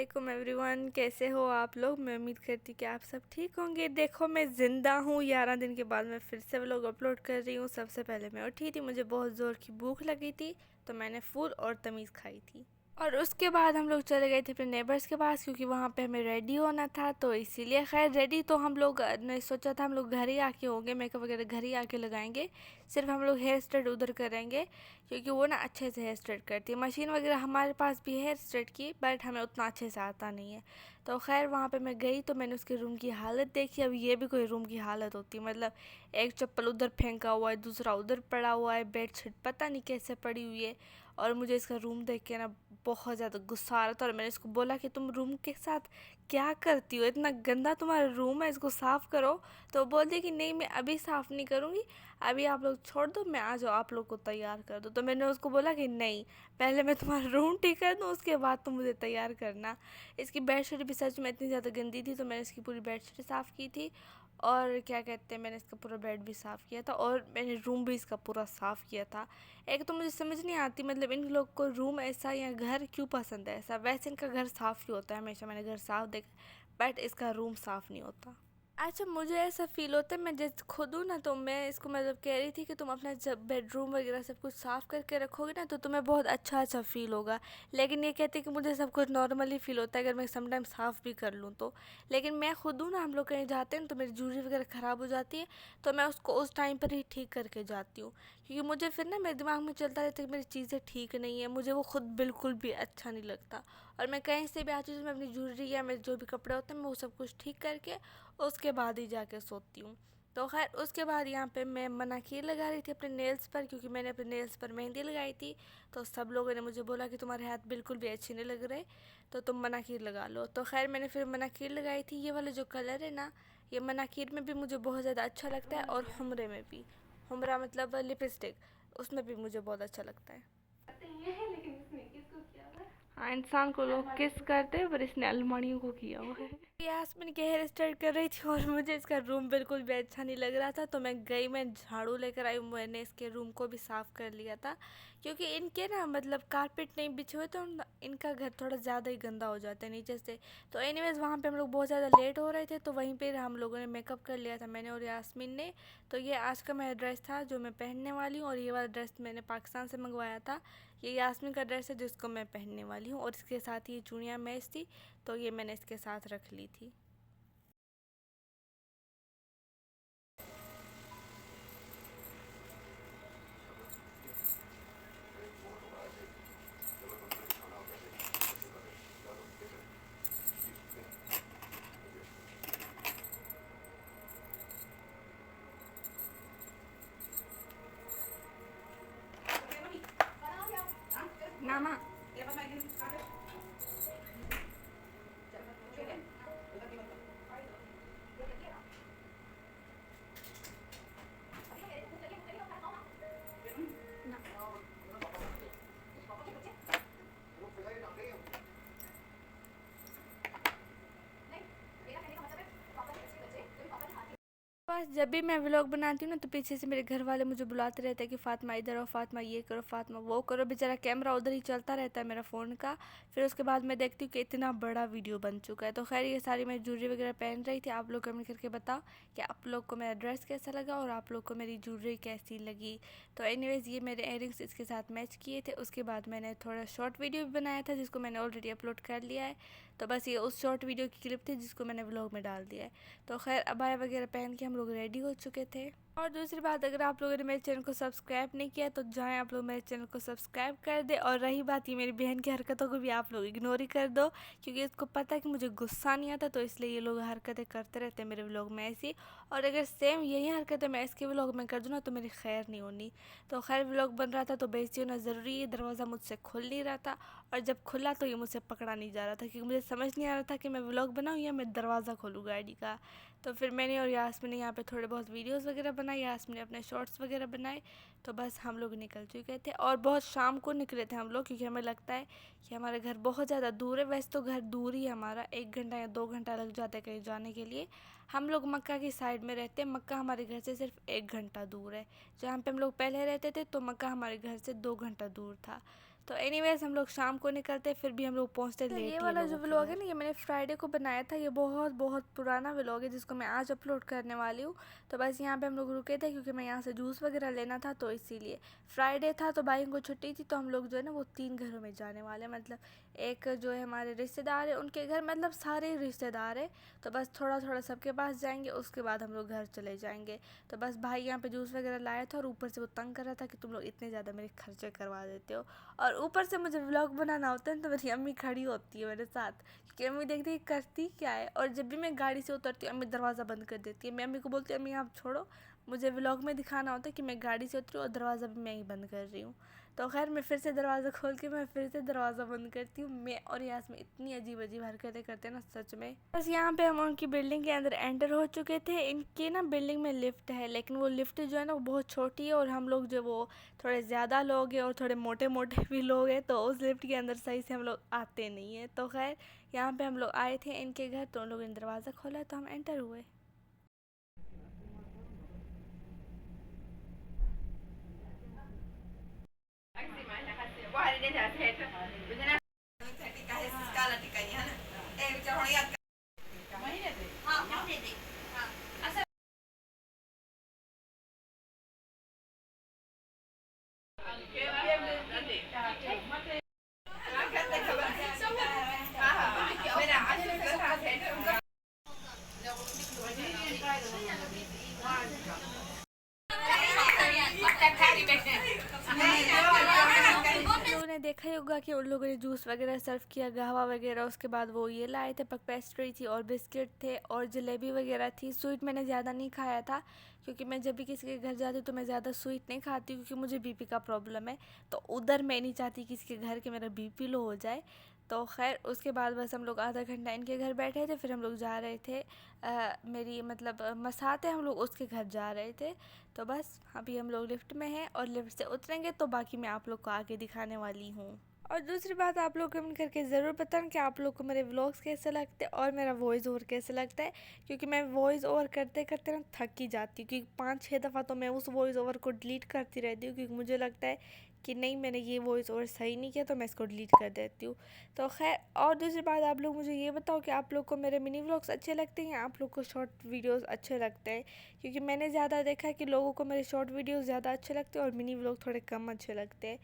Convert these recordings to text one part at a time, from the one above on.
वालेकुम एवरीवन, कैसे हो आप लोग। मैं उम्मीद करती कि आप सब ठीक होंगे। देखो मैं ज़िंदा हूँ, 11 दिन के बाद मैं फिर से व्लॉग अपलोड कर रही हूँ। सबसे पहले मैं उठी थी, मुझे बहुत ज़ोर की भूख लगी थी तो मैंने फूल और तमीज़ खाई थी। और उसके बाद हम लोग चले गए थे अपने नेबर्स के पास क्योंकि वहाँ पे हमें रेडी होना था, तो इसीलिए खैर रेडी तो हम लोग ने सोचा था हम लोग घर ही आके होंगे, मेकअप वगैरह घर ही आके लगाएंगे। सिर्फ हम लोग हेयर स्ट्रेट उधर करेंगे क्योंकि वो ना अच्छे से हेयर स्ट्रेट करती है। मशीन वगैरह हमारे पास भी है हेयर स्ट्रेट की, बट हमें उतना अच्छे से आता नहीं है। तो खैर वहाँ पे मैं गई तो मैंने उसके रूम की हालत देखी। अब ये भी कोई रूम की हालत होती है, मतलब एक चप्पल उधर फेंका हुआ है, दूसरा उधर पड़ा हुआ है, बेडशीट पता नहीं कैसे पड़ी हुई है। और मुझे इसका रूम देख के ना बहुत ज़्यादा गुस्सा आ रहा था और मैंने इसको बोला कि तुम रूम के साथ क्या करती हो, इतना गंदा तुम्हारा रूम है, इसको साफ़ करो। तो बोलती कि नहीं मैं अभी साफ़ नहीं करूँगी, अभी आप लोग छोड़ दो, मैं आ जाओ आप लोग को तैयार कर दो। तो मैंने उसको बोला कि नहीं, पहले मैं तुम्हारा रूम ठीक कर दूँ उसके बाद तुम मुझे तैयार करना। इसकी बेडशीट भी सच में इतनी ज़्यादा गंदी थी तो मैंने इसकी पूरी बेडशीट साफ़ की थी। और क्या कहते हैं, मैंने इसका पूरा बेड भी साफ़ किया था और मैंने रूम भी इसका पूरा साफ़ किया था। एक तो मुझे समझ नहीं आती, मतलब इन लोग को रूम ऐसा या घर क्यों पसंद है ऐसा। वैसे इनका घर साफ़ ही होता है, हमेशा मैंने घर साफ़ देखा, बट इसका रूम साफ़ नहीं होता। अच्छा मुझे ऐसा फ़ील होता है, मैं जैसे खुद हूँ ना, तो मैं इसको मतलब कह रही थी कि तुम अपना जब बेडरूम वगैरह सब कुछ साफ़ करके रखोगे ना तो तुम्हें बहुत अच्छा अच्छा फ़ील होगा। लेकिन ये कहती है कि मुझे सब कुछ नॉर्मली फ़ील होता है अगर मैं समटाइम साफ़ भी कर लूँ तो। लेकिन मैं खुद हूँ ना, हम लोग कहीं जाते हैं ना तो मेरी ज्वेलरी वगैरह ख़राब हो जाती है, तो मैं उसको उस टाइम पर ही ठीक करके जाती हूँ। क्योंकि मुझे फिर ना मेरे दिमाग में चलता रहता है कि मेरी चीज़ें ठीक नहीं है, मुझे वो खुद बिल्कुल भी अच्छा नहीं लगता। और मैं कहीं से भी आती हूँ तो मैं अपनी ज्वेलरी या मेरे जो भी कपड़े होते हैं मैं वो सब कुछ ठीक करके उसके बाद ही जाके सोती हूँ। तो खैर उसके बाद यहाँ पे मैं मनाखीर लगा रही थी अपने नेल्स पर, क्योंकि मैंने अपने नेल्स पर मेहंदी लगाई थी। तो सब लोगों ने मुझे बोला कि तुम्हारे हाथ बिल्कुल भी अच्छे नहीं लग रहे, तो तुम मनाखीर लगा लो। तो खैर मैंने फिर मनाखीर लगाई थी। ये वाला जो कलर है ना, ये मनाखीर में भी मुझे बहुत ज़्यादा अच्छा लगता है और हुमरे में भी। हुमरा मतलब लिपस्टिक, उसमें भी मुझे बहुत अच्छा लगता है। हाँ, इंसान को लोग किस करते हैं पर इसने अलमारियों को किया हुआ है। यास्मीन के हेयर स्टाइल कर रही थी और मुझे इसका रूम बिल्कुल भी अच्छा नहीं लग रहा था, तो मैं गई, मैं झाड़ू लेकर आई, मैंने इसके रूम को भी साफ़ कर लिया था। क्योंकि इनके ना मतलब कारपेट नहीं बिछे हुए तो इनका घर थोड़ा ज़्यादा ही गंदा हो जाता है नीचे से। तो एनीवेज़ वहाँ पे हम लोग बहुत ज़्यादा लेट हो रहे थे, तो वहीं पर हम लोगों ने मेकअप कर लिया था, मैंने और यास्मीन ने। तो ये आज का मेरा ड्रेस था जो मैं पहनने वाली हूँ, और ये वाला ड्रेस मैंने पाकिस्तान से मंगवाया था। ये यास्मीन का ड्रेस है जिसको मैं पहनने वाली हूँ, और इसके साथ ही चूड़ियाँ मैच थी, तो ये मैंने इसके साथ रख ली थी। नामा बस जब भी मैं व्लॉग बनाती हूँ ना तो पीछे से मेरे घर वाले मुझे बुलाते रहते हैं कि फ़ातिमा इधर आओ, फ़ातिमा ये करो, फ़ातिमा वो करो। बेचारा कैमरा उधर ही चलता रहता है मेरा फ़ोन का। फिर उसके बाद मैं देखती हूँ कि इतना बड़ा वीडियो बन चुका है। तो खैर ये सारी मैं ज्वेलरी वगैरह पहन रही थी। आप लोग कमेंट करके बताओ कि आप लोग को मेरा ड्रेस कैसा लगा और आप लोग को मेरी ज्वेलरी कैसी लगी। तो एनीवेज़ ये मेरे इयररिंग्स इसके साथ मैच किए थे। उसके बाद मैंने थोड़ा शॉर्ट वीडियो भी बनाया था जिसको मैंने ऑलरेडी अपलोड कर लिया है। तो बस ये उस शॉर्ट वीडियो की क्लिप थी जिसको मैंने व्लॉग में डाल दिया है। तो खैर अबाया वगैरह पहन के हम लोग रेडी हो चुके थे। और दूसरी बात, अगर आप लोगों ने मेरे चैनल को सब्सक्राइब नहीं किया तो जाएं आप लोग मेरे चैनल को सब्सक्राइब कर दे। और रही बात ये मेरी बहन की हरकतों को भी आप लोग इग्नोर ही कर दो, क्योंकि इसको पता है कि मुझे गुस्सा नहीं आता, तो इसलिए ये लोग हरकतें करते रहते हैं मेरे व्लॉग में ऐसी। और अगर सेम यही हरकतें मैं इसके व्लॉग में कर दूँ ना तो मेरी खैर नहीं होनी। तो खैर व्लॉग बन रहा था तो बेइज्जती होना ज़रूरी है। दरवाज़ा मुझसे खुल नहीं रहा था, और जब खुला तो ये मुझसे पकड़ा नहीं जा रहा था, क्योंकि मुझे समझ नहीं आ रहा था कि मैं व्लॉग बनाऊँ या मैं दरवाज़ा खोलूँ गाड़ी का। तो फिर मैंने और यास्मीन ने यहाँ पे थोड़े बहुत वीडियोस वगैरह बनाए, यास्मीन ने अपने शॉर्ट्स वगैरह बनाए। तो बस हम लोग निकल चुके थे, और बहुत शाम को निकले थे हम लोग, क्योंकि हमें लगता है कि हमारा घर बहुत ज़्यादा दूर है। वैसे तो घर दूर ही है हमारा, 1 घंटा या 2 घंटा लग जाता है कहीं जाने के लिए। हम लोग मक्का की साइड में रहते हैं, मक्का हमारे घर से सिर्फ 1 घंटा दूर है। जहाँ पे हम लोग पहले रहते थे तो मक्का हमारे घर से 2 घंटा दूर था। तो एनीवेज हम लोग शाम को निकलते, फिर भी हम लोग पहुंचते लेट। ये वाला जो व्लॉग है ना, ये मैंने फ्राइडे को बनाया था। ये बहुत बहुत पुराना व्लॉग है जिसको मैं आज अपलोड करने वाली हूँ। तो बस यहाँ पे हम लोग रुके थे क्योंकि मैं यहाँ से जूस वगैरह लेना था, तो इसीलिए फ्राइडे था तो भाई को छुट्टी थी। तो हम लोग जो है ना वो 3 घरों में जाने वाले, मतलब एक जो है हमारे रिश्तेदार है उनके घर, मतलब सारे रिश्तेदार है। तो बस थोड़ा थोड़ा सबके पास जाएंगे, उसके बाद हम लोग घर चले जाएंगे। तो बस भाई यहाँ पे जूस वगैरह लाया था और ऊपर से वो तंग कर रहा था कि तुम लोग इतने ज़्यादा मेरे खर्चे करवा देते हो। और ऊपर से मुझे व्लॉग बनाना होता है तो मेरी अम्मी खड़ी होती है मेरे साथ, क्योंकि अम्मी देखती है करती क्या है। और जब भी मैं गाड़ी से उतरती हूँ अम्मी दरवाज़ा बंद कर देती है। मैं अम्मी को बोलती हूँ अम्मी आप छोड़ो, मुझे व्लॉग में दिखाना होता है कि मैं गाड़ी से उतरी और दरवाज़ा भी मैं ही बंद कर रही हूँ। तो खैर मैं फिर से दरवाज़ा खोल के मैं फिर से दरवाज़ा बंद करती हूँ। मैं और यास्मीन इतनी अजीब अजीब हरकतें करते हैं ना सच में। बस यहाँ पे हम उनकी बिल्डिंग के अंदर एंटर हो चुके थे। इनकी ना बिल्डिंग में लिफ्ट है, लेकिन वो लिफ्ट जो है ना वो बहुत छोटी है और हम लोग जो वो थोड़े ज़्यादा लोग हैं और थोड़े मोटे मोटे भी लोग हैं, तो उस लिफ्ट के अंदर सही से हम लोग आते नहीं हैं। तो खैर यहाँ पे हम लोग आए थे इनके घर, तो उन लोगों ने दरवाज़ा खोला तो हम एंटर हुए। लोगों ने देखा ही होगा कि उन लोगों ने जूस वगैरह सर्व किया, कहवा वगैरह, उसके बाद वो ये लाए थे पक पेस्ट्री थी और बिस्किट थे और जलेबी वगैरह थी। स्वीट मैंने ज़्यादा नहीं खाया था क्योंकि मैं जब भी किसी के घर जाती हूँ तो मैं ज़्यादा स्वीट नहीं खाती हूँ क्योंकि मुझे बीपी का प्रॉब्लम है। तो उधर मैं नहीं चाहती किसी के घर के मेरा बीपी लो हो जाए। तो खैर उसके बाद बस हम लोग आधा घंटा इनके घर बैठे थे, फिर हम लोग जा रहे थे मेरी मतलब मसात है, हम लोग उसके घर जा रहे थे। तो बस अभी हम लोग लिफ्ट में हैं और लिफ्ट से उतरेंगे तो बाकी मैं आप लोग को आगे दिखाने वाली हूँ। और दूसरी बात, आप लोग कमेंट करके ज़रूर बताना कि आप लोग को मेरे व्लॉग्स कैसे लगते हैं और मेरा वॉइस ओवर कैसे लगता है, क्योंकि मैं वॉइस ओवर करते करते ना थक ही जाती हूँ। क्योंकि 5-6 दफ़ा तो मैं उस वॉइस ओवर को डिलीट करती रहती हूँ क्योंकि मुझे लगता है कि नहीं मैंने ये वॉइस ओवर सही नहीं किया, तो मैं इसको डिलीट कर देती हूँ। तो खैर और दूसरी बात, आप लोग मुझे ये बताओ कि आप लोग को मेरे मिनी व्लॉग्स अच्छे लगते हैं या आप लोग को शॉर्ट वीडियोस अच्छे लगते हैं, क्योंकि मैंने ज़्यादा देखा है कि लोगों को मेरे शॉर्ट वीडियोस ज़्यादा अच्छे लगते हैं और मिनी व्लॉग थोड़े कम अच्छे लगते हैं।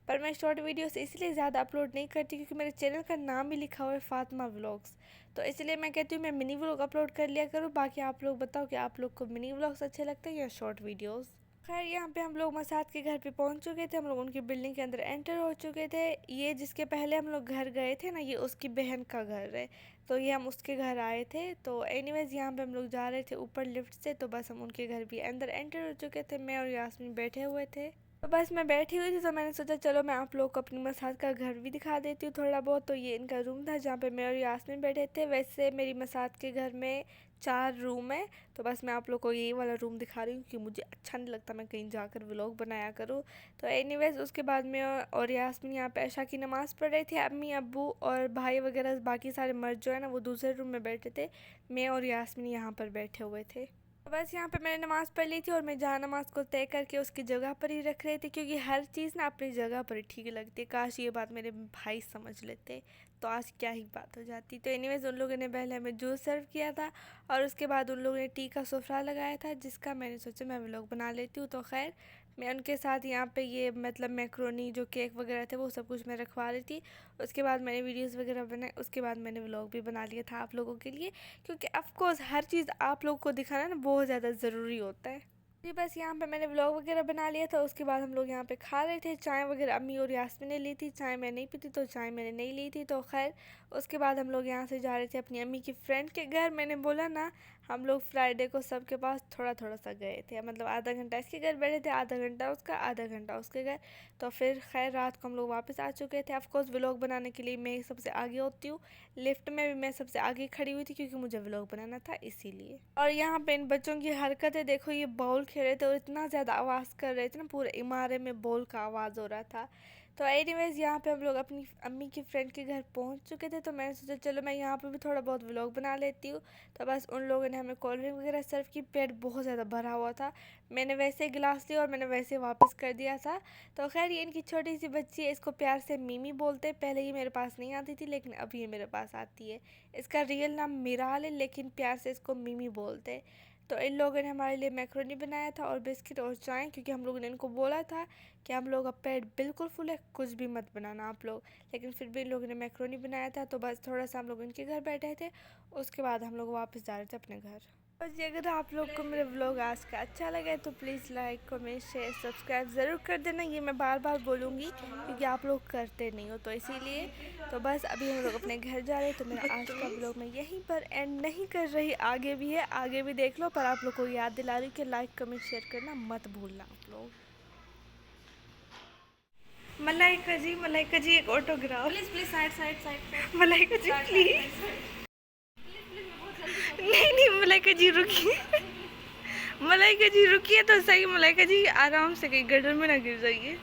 पर मैं शॉर्ट वीडियोस इसलिए ज़्यादा अपलोड नहीं करती क्योंकि मेरे चैनल का नाम ही लिखा हुआ है फातिमा व्लॉग्स, तो इसलिए मैं कहती हूँ मैं मिनी व्लॉग अपलोड कर लिया करूँ। बाकी आप लोग बताओ कि आप लोग को मिनी व्लॉग्स अच्छे लगते हैं या शॉर्ट वीडियोस। खैर यहाँ पे हम लोग मसाद के घर पे पहुँच चुके थे, हम लोग उनकी बिल्डिंग के अंदर एंटर हो चुके थे। ये जिसके पहले हम लोग घर गए थे ना, ये उसकी बहन का घर है, तो ये हम उसके घर आए थे। तो एनीवेज यहाँ पे हम लोग जा रहे थे ऊपर लिफ्ट से, तो बस हम उनके घर भी अंदर एंटर हो चुके थे। मैं और यास्मीन बैठे हुए थे, तो बस मैं बैठी हुई थी तो मैंने सोचा चलो मैं आप लोग को अपनी मसाज का घर भी दिखा देती हूँ थोड़ा बहुत। तो ये इनका रूम था जहाँ पे मैं और यास्मीन बैठे थे। वैसे मेरी मसाज के घर में 4 रूम है, तो बस मैं आप लोग को यही वाला रूम दिखा रही हूँ क्योंकि मुझे अच्छा नहीं लगता मैं कहीं जाकर व्लॉग बनाया करूँ। तो एनीवेज उसके बाद में और यास्मीन यहाँ पे ऐशा की नमाज़ पढ़ रहे थे। अम्मी अब्बू और भाई वगैरह बाकी सारे मर्द जो है ना वो दूसरे रूम में बैठे थे, मैं और यास्मीन यहाँ पर बैठे हुए थे। तो बस यहाँ पे मैंने नमाज़ पढ़ ली थी और मैं जहाँ नमाज को तय करके उसकी जगह पर ही रख रही थी, क्योंकि हर चीज़ ना अपनी जगह पर ही ठीक लगती है। काश ये बात मेरे भाई समझ लेते तो आज क्या ही बात हो जाती। तो एनीवेज उन लोगों ने पहले हमें जूस सर्व किया था और उसके बाद उन लोगों ने टी का सुफरा लगाया था जिसका मैंने सोचा मैं व्लॉग बना लेती हूँ। तो खैर मैं उनके साथ यहाँ पे ये मतलब मैक्रोनी जो केक वगैरह थे वो सब कुछ मैं रखवा रही थी। उसके बाद मैंने वीडियोस वगैरह बनाए, उसके बाद मैंने व्लॉग भी बना लिया था आप लोगों के लिए, क्योंकि ऑफ कोर्स हर चीज़ आप लोगों को दिखाना ना बहुत ज़्यादा ज़रूरी होता है। जी बस यहाँ पे मैंने व्लॉग वगैरह बना लिया था। उसके बाद हम लोग यहाँ पे खा रहे थे, चाय वगैरह अम्मी और यास्मीन ने ली थी, चाय मैं नहीं पीती तो चाय मैंने नहीं ली थी। तो खैर उसके बाद हम लोग यहाँ से जा रहे थे अपनी अम्मी की फ्रेंड के घर। मैंने बोला ना हम लोग फ्राइडे को सबके पास थोड़ा थोड़ा सा गए थे, मतलब आधा घंटा इसके घर बैठे थे, आधा घंटा उसका, आधा घंटा उसके घर। तो फिर खैर रात को हम लोग वापस आ चुके थे। ऑफकोर्स व्लॉग बनाने के लिए मैं सबसे आगे होती हूँ, लिफ्ट में भी मैं सबसे आगे खड़ी हुई थी क्योंकि मुझे व्लॉग बनाना था इसीलिए। और यहाँ पे इन बच्चों की हरकतें देखो, ये बॉल खेल रहे थे और इतना ज़्यादा आवाज़ कर रहे थे ना, पूरे इमारे में बॉल का आवाज़ हो रहा था। तो एनीवेज यहाँ पे हम लोग अपनी अम्मी की फ्रेंड के घर पहुँच चुके थे, तो मैंने सोचा चलो मैं यहाँ पे भी थोड़ा बहुत व्लॉग बना लेती हूँ। तो बस उन लोगों ने हमें कोल्ड ड्रिंक वगैरह सर्व की, पेट बहुत ज़्यादा भरा हुआ था। मैंने वैसे गिलास लिया और मैंने वैसे वापस कर दिया था। तो खैर ये इनकी छोटी सी बच्ची है, इसको प्यार से मिमी बोलते। पहले ये मेरे पास नहीं आती थी लेकिन अब ये मेरे पास आती है। इसका रियल नाम मिराल है लेकिन प्यार से इसको मिमी बोलते। तो इन लोगों ने हमारे लिए मैक्रोनी बनाया था और बिस्किट और चाय, क्योंकि हम लोगों ने इनको बोला था कि हम लोग का पेट बिल्कुल फुल है, कुछ भी मत बनाना आप लोग। लेकिन फिर भी इन लोगों ने मैक्रोनी बनाया था। तो बस थोड़ा सा हम लोग इनके घर बैठे थे, उसके बाद हम लोग वापस जा रहे थे अपने घर। और जी अगर आप लोग को मेरा व्लॉग आज का अच्छा लगा तो please like comment share subscribe ज़रूर कर देना। ये मैं बार बार बोलूँगी क्योंकि आप लोग करते नहीं हो, तो इसीलिए। तो बस अभी हम लोग अपने घर जा रहे हैं, तो मेरा आज का व्लॉग मैं यहीं पर एंड नहीं कर रही, आगे भी है, आगे भी देख लो। पर आप लोग को याद दिला रही कि लाइक कमेंट शेयर करना मत भूलना आप लोग। मलाइका जी एक autograph please please side side side Malaika ji please. नहीं मलाइका जी रुकिए, मलाइका जी रुकिए तो सही। मलाइका जी आराम से कहीं गटर में ना गिर जाइए।